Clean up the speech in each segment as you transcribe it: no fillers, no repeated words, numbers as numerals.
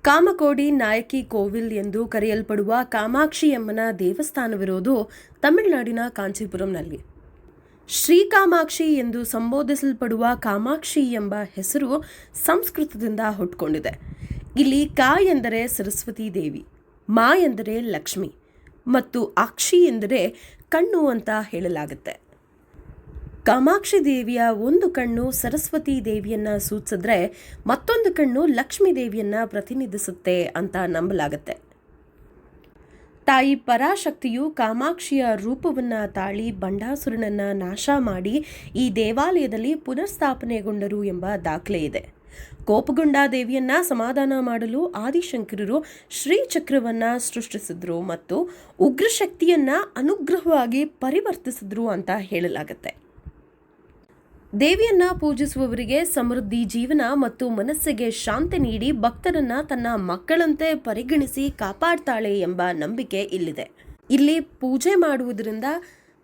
ಕಾಮಕೋಡಿ ನಾಯಕಿ ಕೋವಿಲ್ ಎಂದು ಕರೆಯಲ್ಪಡುವ ಕಾಮಾಕ್ಷಿಯಮ್ಮನ ದೇವಸ್ಥಾನವಿರುವುದು ತಮಿಳುನಾಡಿನ ಕಾಂಚೀಪುರಂನಲ್ಲಿ. ಶ್ರೀಕಾಮಾಕ್ಷಿ ಎಂದು ಸಂಬೋಧಿಸಲ್ಪಡುವ ಕಾಮಾಕ್ಷಿ ಎಂಬ ಹೆಸರು ಸಂಸ್ಕೃತದಿಂದ ಹುಟ್ಟಿಕೊಂಡಿದೆ. ಇಲ್ಲಿ ಕಾ ಎಂದರೆ ಸರಸ್ವತಿ ದೇವಿ, ಮಾ ಎಂದರೆ ಲಕ್ಷ್ಮಿ ಮತ್ತು ಆಕ್ಷಿ ಎಂದರೆ ಕಣ್ಣು ಅಂತ ಹೇಳಲಾಗುತ್ತೆ. ಕಾಮಾಕ್ಷಿ ದೇವಿಯ ಒಂದು ಕಣ್ಣು ಸರಸ್ವತಿ ದೇವಿಯನ್ನ ಸೂಚಿಸಿದ್ರೆ ಮತ್ತೊಂದು ಕಣ್ಣು ಲಕ್ಷ್ಮೀ ದೇವಿಯನ್ನ ಪ್ರತಿನಿಧಿಸುತ್ತೆ ಅಂತ ನಂಬಲಾಗುತ್ತೆ. ತಾಯಿ ಪರಾಶಕ್ತಿಯು ಕಾಮಾಕ್ಷಿಯ ರೂಪವನ್ನ ತಾಳಿ ಬಂಡಾಸುರನನ್ನ ನಾಶ ಮಾಡಿ ಈ ದೇವಾಲಯದಲ್ಲಿ ಪುನರ್ಸ್ಥಾಪನೆಗೊಂಡರು ಎಂಬ ದಾಖಲೆ ಇದೆ. ಕೋಪಗೊಂಡ ದೇವಿಯನ್ನ ಸಮಾಧಾನ ಮಾಡಲು ಆದಿಶಂಕರರು ಶ್ರೀಚಕ್ರವನ್ನ ಸೃಷ್ಟಿಸಿದ್ರು ಮತ್ತು ಉಗ್ರಶಕ್ತಿಯನ್ನ ಅನುಗ್ರಹವಾಗಿ ಪರಿವರ್ತಿಸಿದ್ರು ಅಂತ ಹೇಳಲಾಗುತ್ತೆ. ದೇವಿಯನ್ನ ಪೂಜಿಸುವವರಿಗೆ ಸಮೃದ್ಧಿ ಜೀವನ ಮತ್ತು ಮನಸ್ಸಿಗೆ ಶಾಂತಿ ನೀಡಿ ಭಕ್ತರನ್ನ ತನ್ನ ಮಕ್ಕಳಂತೆ ಪರಿಗಣಿಸಿ ಕಾಪಾಡ್ತಾಳೆ ಎಂಬ ನಂಬಿಕೆ ಇಲ್ಲಿದೆ. ಇಲ್ಲಿ ಪೂಜೆ ಮಾಡುವುದರಿಂದ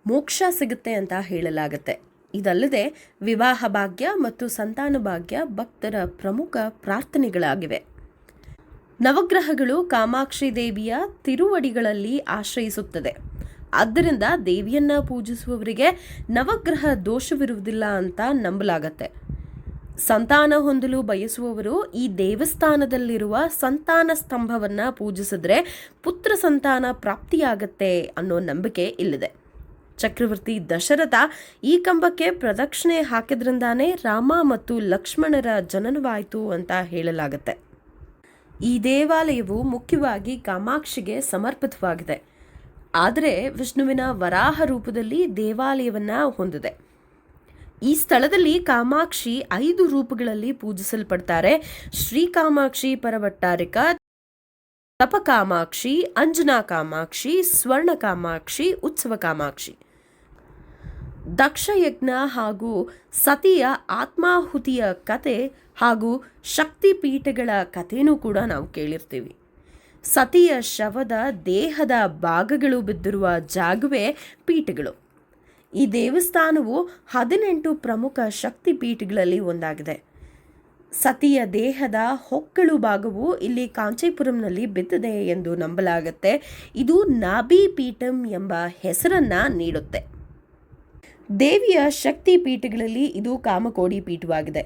ಮೋಕ್ಷ ಸಿಗುತ್ತೆ ಅಂತ ಹೇಳಲಾಗುತ್ತೆ. ಇದಲ್ಲದೆ ವಿವಾಹ ಭಾಗ್ಯ ಮತ್ತು ಸಂತಾನ ಭಾಗ್ಯ ಭಕ್ತರ ಪ್ರಮುಖ ಪ್ರಾರ್ಥನೆಗಳಾಗಿವೆ. ನವಗ್ರಹಗಳು ಕಾಮಾಕ್ಷಿ ದೇವಿಯ ತಿರುವಡಿಗಳಲ್ಲಿ ಆಶ್ರಯಿಸುತ್ತದೆ. ಆದ್ದರಿಂದ ದೇವಿಯನ್ನ ಪೂಜಿಸುವವರಿಗೆ ನವಗ್ರಹ ದೋಷವಿರುವುದಿಲ್ಲ ಅಂತ ನಂಬಲಾಗತ್ತೆ. ಸಂತಾನ ಹೊಂದಲು ಬಯಸುವವರು ಈ ದೇವಸ್ಥಾನದಲ್ಲಿರುವ ಸಂತಾನ ಸ್ತಂಭವನ್ನ ಪೂಜಿಸಿದ್ರೆ ಪುತ್ರ ಸಂತಾನ ಪ್ರಾಪ್ತಿಯಾಗತ್ತೆ ಅನ್ನೋ ನಂಬಿಕೆ ಇಲ್ಲಿದೆ. ಚಕ್ರವರ್ತಿ ದಶರಥ ಈ ಕಂಬಕ್ಕೆ ಪ್ರದಕ್ಷಿಣೆ ಹಾಕಿದ್ರಿಂದಾನೇ ರಾಮ ಮತ್ತು ಲಕ್ಷ್ಮಣರ ಜನನವಾಯಿತು ಅಂತ ಹೇಳಲಾಗುತ್ತೆ. ಈ ದೇವಾಲಯವು ಮುಖ್ಯವಾಗಿ ಕಾಮಾಕ್ಷಿಗೆ ಸಮರ್ಪಿತವಾಗಿದೆ. ಆದರೆ ವಿಷ್ಣುವಿನ ವರಾಹ ರೂಪದಲ್ಲಿ ದೇವಾಲಯವನ್ನ ಹೊಂದಿದೆ. ಈ ಸ್ಥಳದಲ್ಲಿ ಕಾಮಾಕ್ಷಿ 5 ರೂಪಗಳಲ್ಲಿ ಪೂಜಿಸಲ್ಪಡ್ತಾರೆ. ಶ್ರೀಕಾಮಾಕ್ಷಿ ಪರವಟ್ಟಾರಿಕ, ತಪಕಾಮಾಕ್ಷಿ, ಅಂಜನಾ ಕಾಮಾಕ್ಷಿ, ಸ್ವರ್ಣ ಕಾಮಾಕ್ಷಿ, ಉತ್ಸವ ಕಾಮಾಕ್ಷಿ. ದಕ್ಷಯಜ್ಞ ಹಾಗೂ ಸತಿಯ ಆತ್ಮಾಹುತಿಯ ಕತೆ ಹಾಗೂ ಶಕ್ತಿಪೀಠಗಳ ಕಥೆನೂ ಕೂಡ ನಾವು ಕೇಳಿರ್ತೀವಿ. ಸತಿಯ ಶವದ ದೇಹದ ಭಾಗಗಳು ಬಿದ್ದಿರುವ ಜಾಗವೇ ಪೀಠಗಳು. ಈ ದೇವಸ್ಥಾನವು 18 ಪ್ರಮುಖ ಶಕ್ತಿ ಪೀಠಗಳಲ್ಲಿ ಒಂದಾಗಿದೆ. ಸತಿಯ ದೇಹದ ಹೊಕ್ಕಳು ಭಾಗವು ಇಲ್ಲಿ ಕಾಂಚೀಪುರಂನಲ್ಲಿ ಬಿದ್ದಿದೆ ಎಂದು ನಂಬಲಾಗುತ್ತೆ. ಇದು ನಾಭಿ ಪೀಠಂ ಎಂಬ ಹೆಸರನ್ನ ನೀಡುತ್ತೆ. ದೇವಿಯ ಶಕ್ತಿ ಪೀಠಗಳಲ್ಲಿ ಇದು ಕಾಮಕೋಡಿ ಪೀಠವಾಗಿದೆ.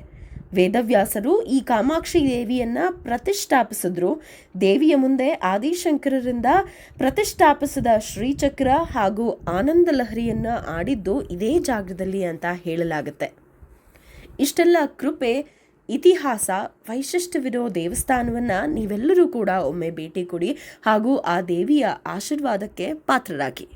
ವೇದವ್ಯಾಸರು ಈ ಕಾಮಾಕ್ಷಿ ದೇವಿಯನ್ನ ಪ್ರತಿಷ್ಠಾಪಿಸಿದ್ರು. ದೇವಿಯ ಮುಂದೆ ಆದಿಶಂಕರರಿಂದ ಪ್ರತಿಷ್ಠಾಪಿಸಿದ ಶ್ರೀಚಕ್ರ ಹಾಗೂ ಆನಂದ ಲಹರಿಯನ್ನ ಆಡಿದ್ದು ಇದೇ ಜಾಗದಲ್ಲಿ ಅಂತ ಹೇಳಲಾಗುತ್ತೆ. ಇಷ್ಟೆಲ್ಲ ಕೃಪೆ, ಇತಿಹಾಸ, ವೈಶಿಷ್ಟ್ಯವಿರೋ ದೇವಸ್ಥಾನವನ್ನ ನೀವೆಲ್ಲರೂ ಕೂಡ ಒಮ್ಮೆ ಭೇಟಿ ಕೊಡಿ ಹಾಗೂ ಆ ದೇವಿಯ ಆಶೀರ್ವಾದಕ್ಕೆ ಪಾತ್ರರಾಗಿ.